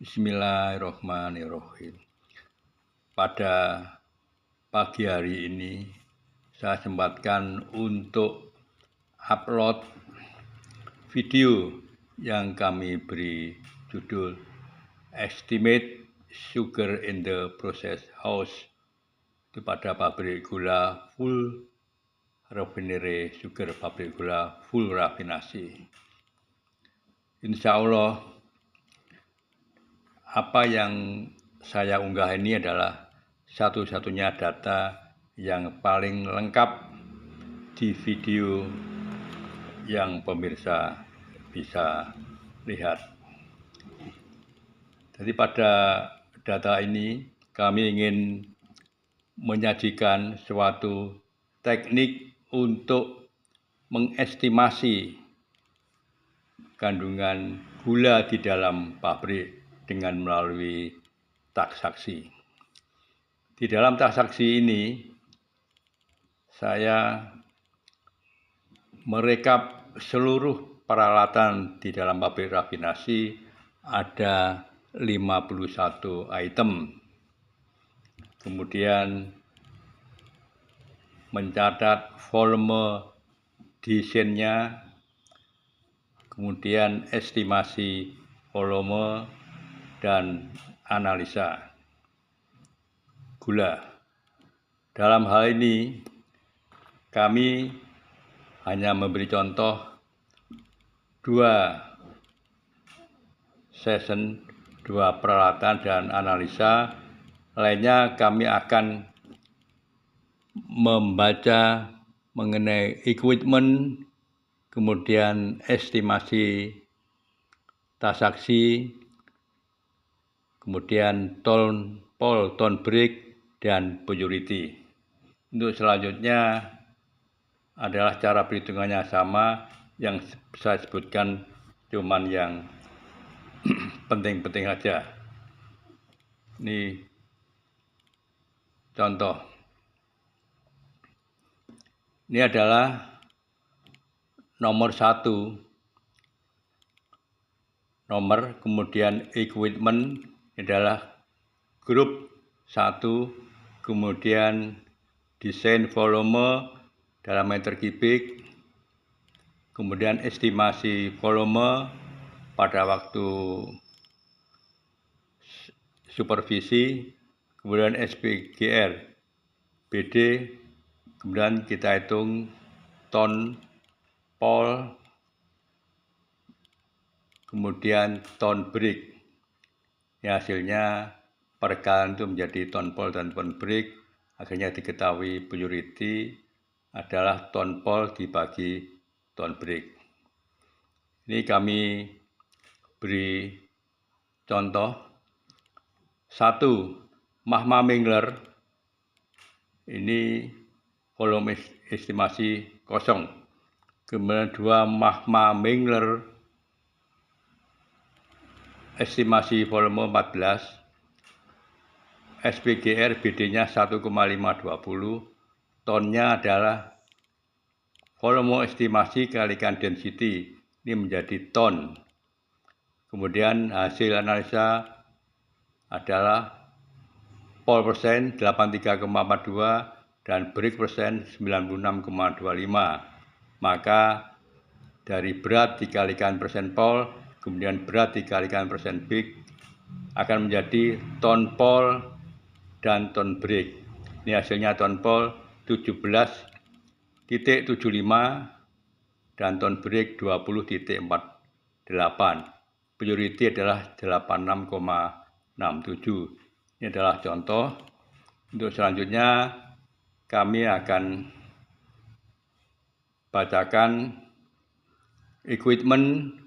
Bismillahirrahmanirrahim. Pada pagi hari ini saya sempatkan untuk upload video yang kami beri judul Estimate Sugar in the Process House kepada pabrik gula full refinery sugar, pabrik gula full rafinasi. Insya Allah apa yang saya unggah ini adalah satu-satunya data yang paling lengkap di video yang pemirsa bisa lihat. Jadi pada data ini kami ingin menyajikan suatu teknik untuk mengestimasi kandungan gula di dalam pabrik dengan melalui transaksi. Di dalam transaksi ini saya merekap seluruh peralatan di dalam pabrik rafinasi, ada 51 item. Kemudian mencatat volume desainnya, kemudian estimasi volume dan analisa gula. Dalam hal ini kami hanya memberi contoh 2 session, 2 peralatan dan analisa. Lainnya kami akan membaca mengenai equipment, kemudian estimasi transaksi, kemudian tone break dan purity. Untuk selanjutnya adalah cara perhitungannya sama, yang saya sebutkan cuman yang penting-penting saja. Ini contoh. Ini adalah nomor 1, kemudian equipment adalah grup 1, kemudian desain volume dalam meter kubik, kemudian estimasi volume pada waktu supervisi, kemudian SPGR, BD, kemudian kita hitung ton pol, kemudian ton break. Ya, hasilnya perkalian itu menjadi ton pol dan ton break. Akhirnya diketahui purity adalah ton pol dibagi ton break. Ini kami beri contoh. 1. Mahma Mingler. Ini volume estimasi kosong. Kemudian 2 Mahma Mingler estimasi volume 14. SPGR BD-nya 1,520. Tonnya adalah volume estimasi kalikan density. Ini menjadi ton. Kemudian hasil analisa adalah pol persen 83,42 dan break persen 96,25. Maka dari berat dikalikan persen pol, kemudian berat dikalikan persen break, akan menjadi ton pol dan ton break. Ini hasilnya ton pol 17,75 dan ton break 20,48. Purity adalah 86,67. Ini adalah contoh. Untuk selanjutnya kami akan bacakan equipment,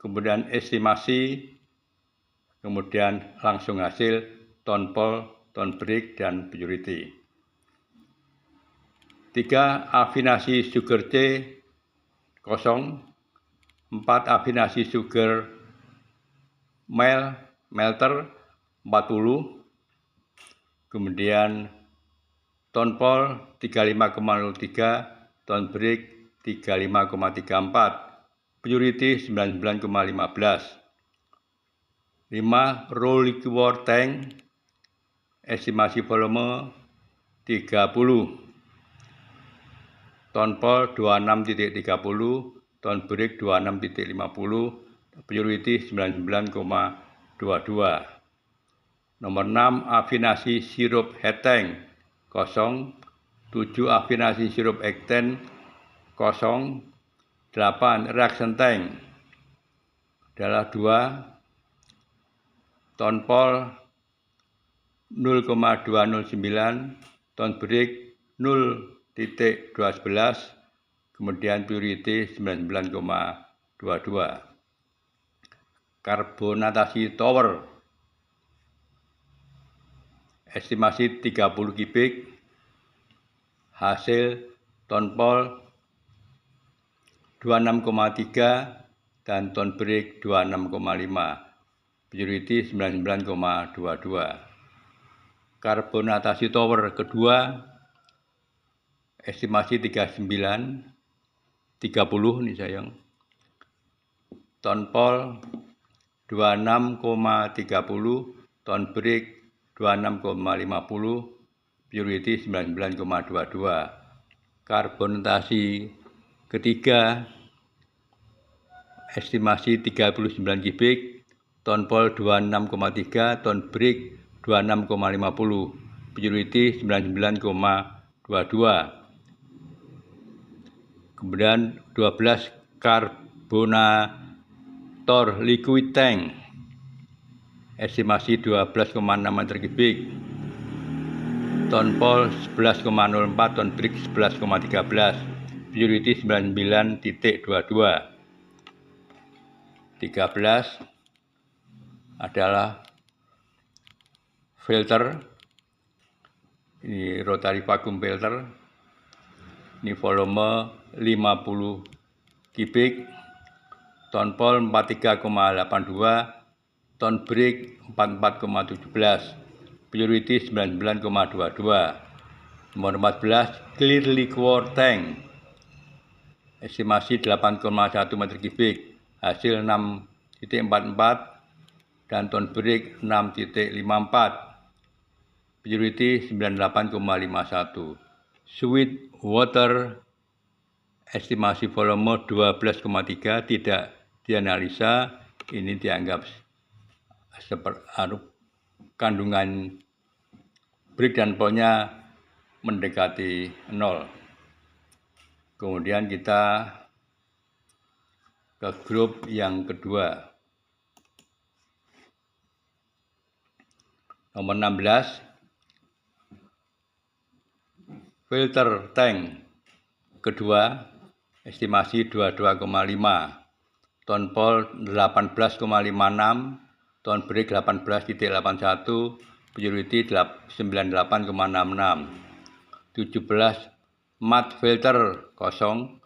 kemudian estimasi, kemudian langsung hasil ton pol, ton break, dan purity. 3. Afinasi sugar C kosong. 4. Afinasi sugar melter 40. Kemudian ton pol 35,03, ton break 35,34, purity 99,15. 5. Roll liquor tank, estimasi volume 30. Tonpol 26.30, ton break 26.50, purity 99,22. Nomor 6. Afinasi sirup head tank kosong. 7. Afinasi sirup ekten kosong. 8. Reaction tank adalah 2. Tonpol 0,209, ton break 0.211, kemudian purity 99,22. Karbonatasi tower, estimasi 30 kubik, hasil tonpol 26,3 dan ton break 26,5, purity 99,22. Karbonatasi tower kedua, estimasi 30 nih sayang. Tonpol 26,30, ton break 26,50, purity 99,22. Karbonatasi ketiga, estimasi 39 kubik, tonpol 26,3, ton break 26,50, purity 99,22. Kemudian 12. Karbonator liquid tank, estimasi 12,6 meter kubik, tonpol 11,04, ton break 11,13, purity 99.22. 13 adalah filter, ini rotary vacuum filter, ini volume 50 kubik, tonpol 43,82, ton break 44,17, purity 99,22. Nomor 14. Clear liquor tank, estimasi 8,1 meter kubik, hasil 6.44 dan ton break 6.54, purity 98,51. Sweet water, estimasi volume 12,3, tidak dianalisa, ini dianggap seperti kandungan break dan polnya mendekati 0. Kemudian kita ke grup yang kedua. Nomor 16. Filter tank kedua, estimasi 22,5, tonpol 18,56, ton break 18.81, purity 98,66. 17. Mat filter kosong.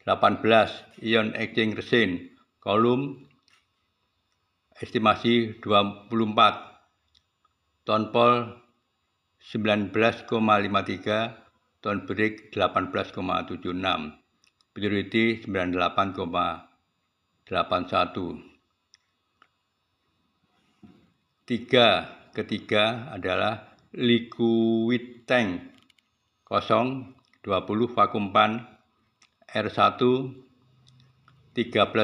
18. Ion exchange resin kolom, estimasi 24, tonpol 19,53, ton break 18,76, purity 98,81. Ketiga adalah liquid tank kosong 20, vakum pan R1 13,9,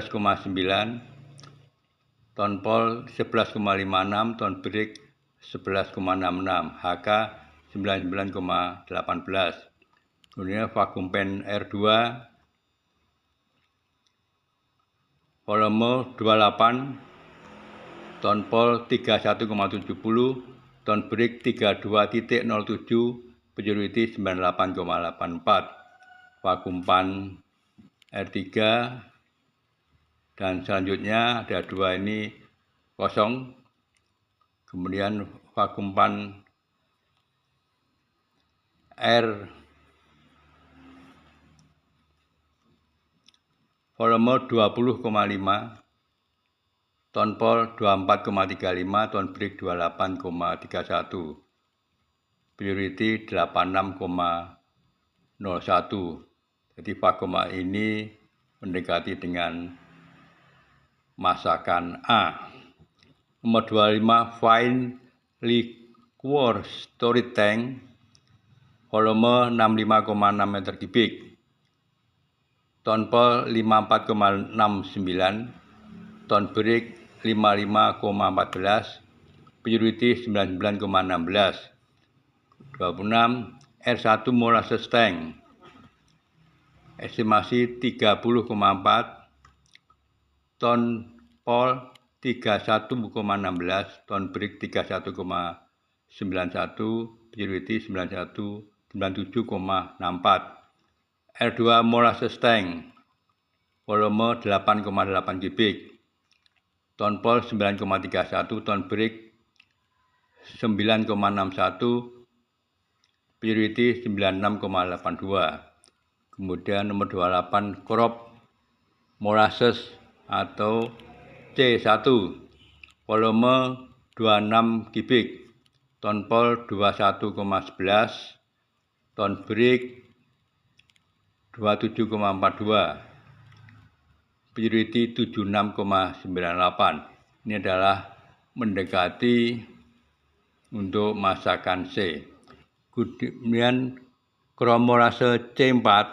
tonpol 11,56, ton break 11,66, HK 99,18. Kemudian vakum pen R2 volume 28, tonpol 31,70, ton break 32.07, purity 98,84. Vakum pan R3 dan selanjutnya ada 2 ini kosong. Kemudian vakum pan R volume 20,5, tonpol 24,35, ton break 28,31, purity 86,01. Jadi vakum ini mendekati dengan masakan A. Nomor 25 Fine Liquor Storage Tank volume 65,6 meter kubik, tonpol 54,69, ton break 55,14, purity 99,16. 26 R1 molasses tank, estimasi 30,4, ton pol 31,16, ton break 31,91, purity 97,64. R2 molasses tank, volume 8,8 kubik, ton pol 9,31, ton break 9,61, purity 96,82. Kemudian nomor 28 crop molasses atau C1, volume 26 kubik, ton pol 21,11, ton break 27,42, purity 76,98. Ini adalah mendekati untuk masakan C. Kemudian crop molasses C4,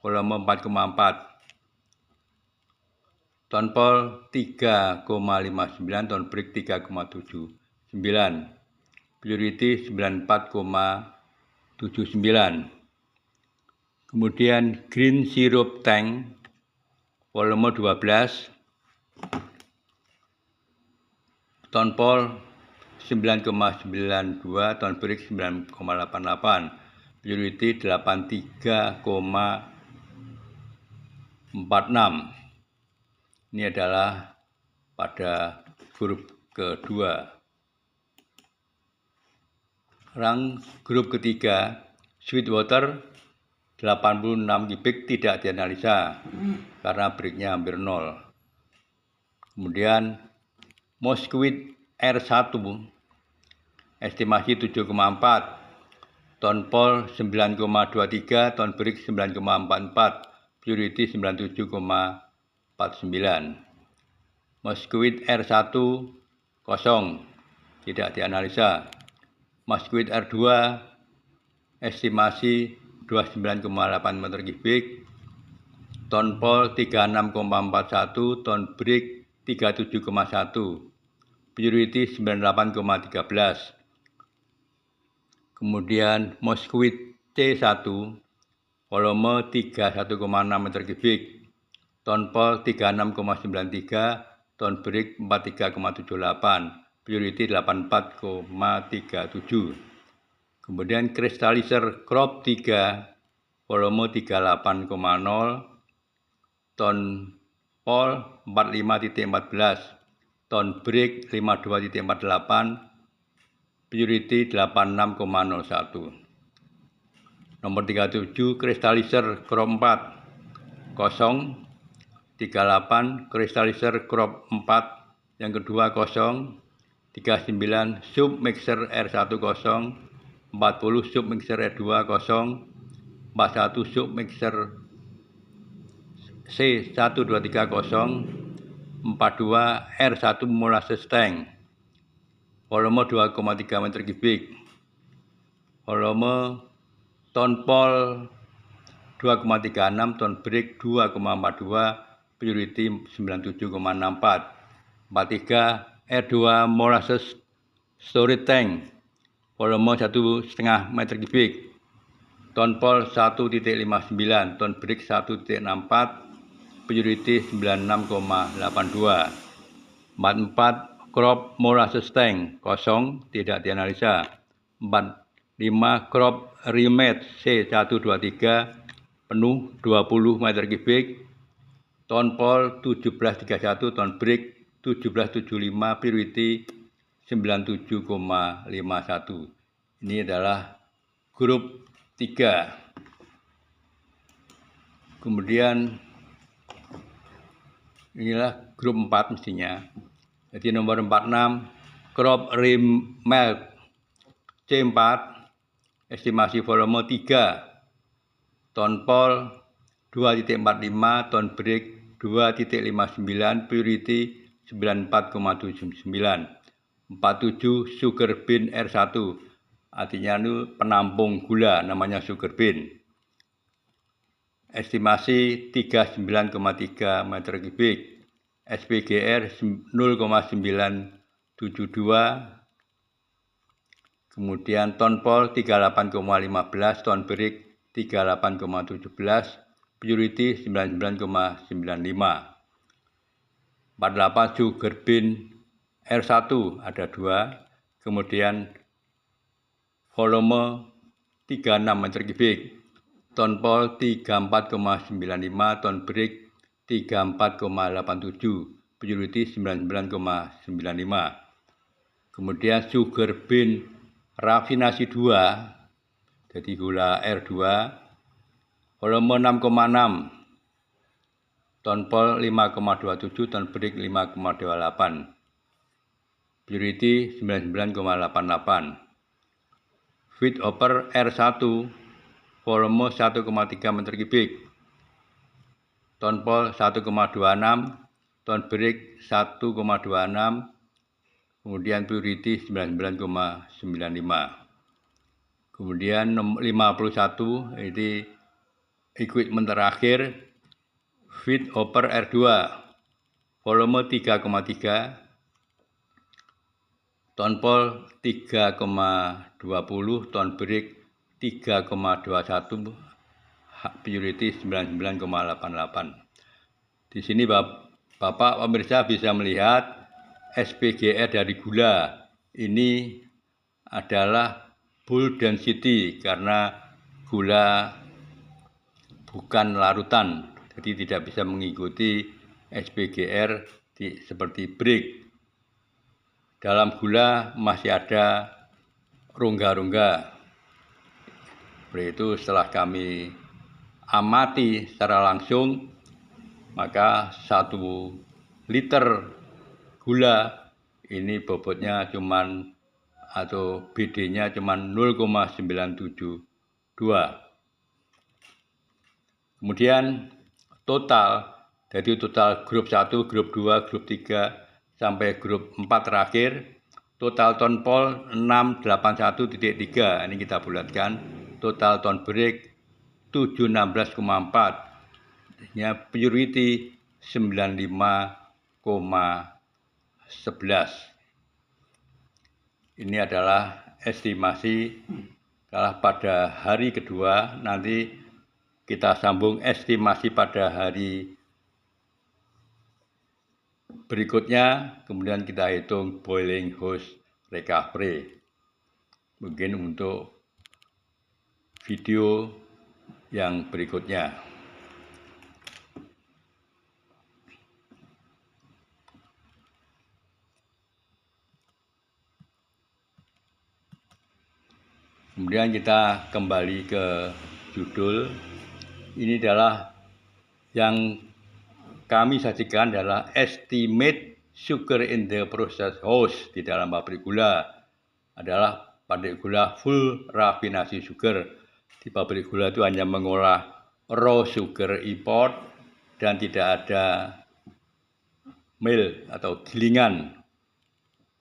volume 4,4, ton pol 3,59, ton break 3,79, purity 94,79. Kemudian green syrup tank, volume 12, ton pol 9,92, ton break 9,88, purity 83,46. Ini adalah pada grup kedua. Grup ketiga, Sweetwater 86 kubik tidak dianalisa karena breaknya hampir 0. Kemudian Mosquito R1 estimasi 7,4, ton pol 9,23, ton break 9,44, purity 97,49. Mosquito R1 kosong, tidak dianalisa. Mosquito R2 estimasi 29,8 meter kubik, ton pol 36,41, ton break 37,1, purity 98,13. Kemudian Mosquito C1, volume 31,6 meter kubik, ton pol 36,93, ton break 43,78, purity 84,37. Kemudian Crystallizer crop 3, volume 38,0, ton pol 45,14, ton break 52,48, purity 86,01. Nomor 37 Crystallizer crop 4 kosong, 38 Crystallizer crop 4 yang kedua kosong, 39 sub mixer R1 kosong, 40 sub mixer R2 kosong, 41 sub mixer C123 kosong, 42 R1 molasses tank, volume 2,3 meter kubik, volume ton pol 2,36, ton break 2,42, purity 97,64. 43 R2 molasses storage tank, volume 1,5 meter kubik, ton pol 1,59, ton break 1,64, purity 96,82. 44 crop molasses tank kosong, tidak dianalisa. 45 crop remade C123 penuh 20 meter kubik, ton pol 17,31, ton break 17,75, purity 97,51. Ini adalah grup 3. Kemudian inilah grup 4 mestinya. Jadi nomor 46 crop remade C4 estimasi volume 3, ton pol 2,45, ton break 2,59, purity 94,79. 47 sugar bean R1, artinya itu penampung gula, namanya sugar bean. Estimasi 39,3 meter kubik, SPGR 0,972, kemudian ton pol 38,15, ton berik 38,17, purity 99,95. 48 sugar bean R1 ada 2, kemudian volume 36 meter kubik, ton pol 34,95, ton berik 34,87, purity 99,95. Kemudian sugar bean rafinasi 2, jadi gula R2, volume 6,6, ton pol 5,27, ton berik 5,28, purity 99,88. Feed over R1, volume 1,3 meter kubik, ton pol 1,26, ton berik 1,26, kemudian purity 99,95. Kemudian 51 ini equipment terakhir, feed over R2, volume 3,3, ton pol 3,20, ton berik 3,21, purity 99,88. Di sini Bapak pemirsa bisa melihat SPGR dari gula ini adalah full density karena gula bukan larutan, jadi tidak bisa mengikuti SPGR seperti break. Dalam gula masih ada rongga-rongga. Itu setelah kami amati secara langsung, maka 1 liter gula ini bobotnya cuman atau BD-nya cuman 0,972. Kemudian total, jadi total grup 1, grup 2, grup 3 sampai grup 4 terakhir, total ton pol 681.3, ini kita bulatkan, total ton berik 716,4, purity 95,11. Ini adalah estimasi. Kalau pada hari kedua nanti kita sambung estimasi pada hari berikutnya, kemudian kita hitung boiling host recovery. Mungkin untuk video yang berikutnya. Kemudian kita kembali ke judul. Ini adalah yang kami sajikan adalah estimate sugar in the process house di dalam pabrik gula. Adalah pabrik gula full rafinasi sugar. Di pabrik gula itu hanya mengolah raw sugar import dan tidak ada mill atau gilingan.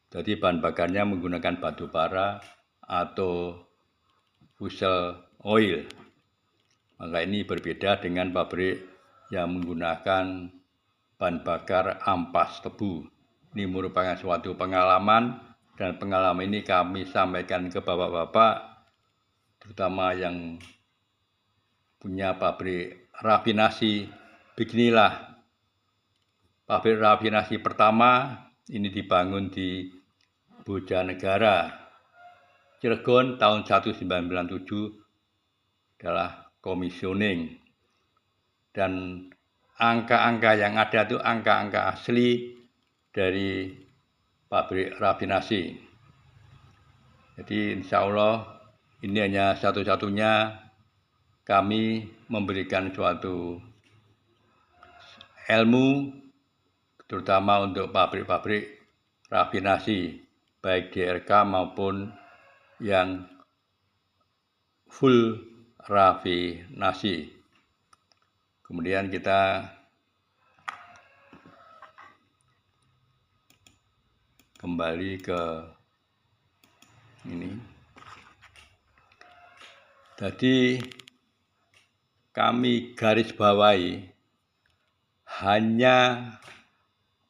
Jadi bahan bakarnya menggunakan batu bara atau fusel oil. Maka ini berbeda dengan pabrik yang menggunakan bahan bakar ampas tebu. Ini merupakan suatu pengalaman, dan pengalaman ini kami sampaikan ke bapak-bapak, terutama yang punya pabrik rafinasi. Beginilah pabrik rafinasi pertama, ini dibangun di Bojanegara, Cilegon tahun 1997, adalah commissioning. Dan angka-angka yang ada itu angka-angka asli dari pabrik rafinasi. Jadi insya Allah ini hanya satu-satunya kami memberikan suatu ilmu, terutama untuk pabrik-pabrik rafinasi, baik DRK maupun yang full rafinasi. Kemudian kita kembali ke ini. Jadi kami garis bawahi hanya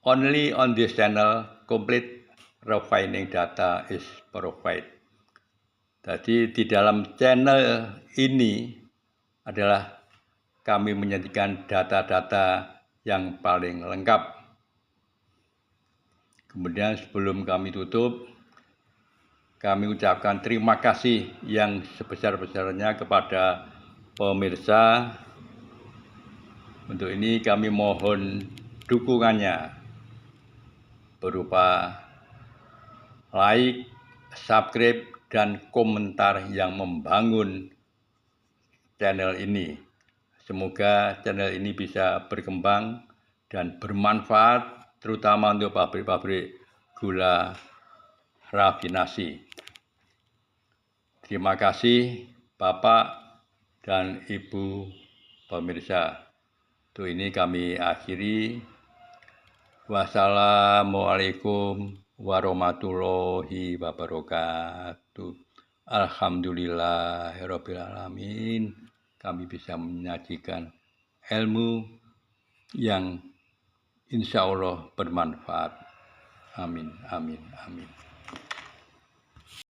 only on this channel complete refining data is provided. Jadi di dalam channel ini adalah kami menyajikan data-data yang paling lengkap. Kemudian sebelum kami tutup, kami ucapkan terima kasih yang sebesar-besarnya kepada pemirsa. Untuk ini kami mohon dukungannya berupa like, subscribe, dan komentar yang membangun channel ini. Semoga channel ini bisa berkembang dan bermanfaat, terutama untuk pabrik-pabrik gula rafinasi. Terima kasih Bapak dan Ibu pemirsa. Untuk ini kami akhiri. Wassalamualaikum warahmatullahi wabarakatuh. Alhamdulillahirabbil alamin. Kami bisa menyajikan ilmu yang insya Allah bermanfaat. Amin, amin, amin.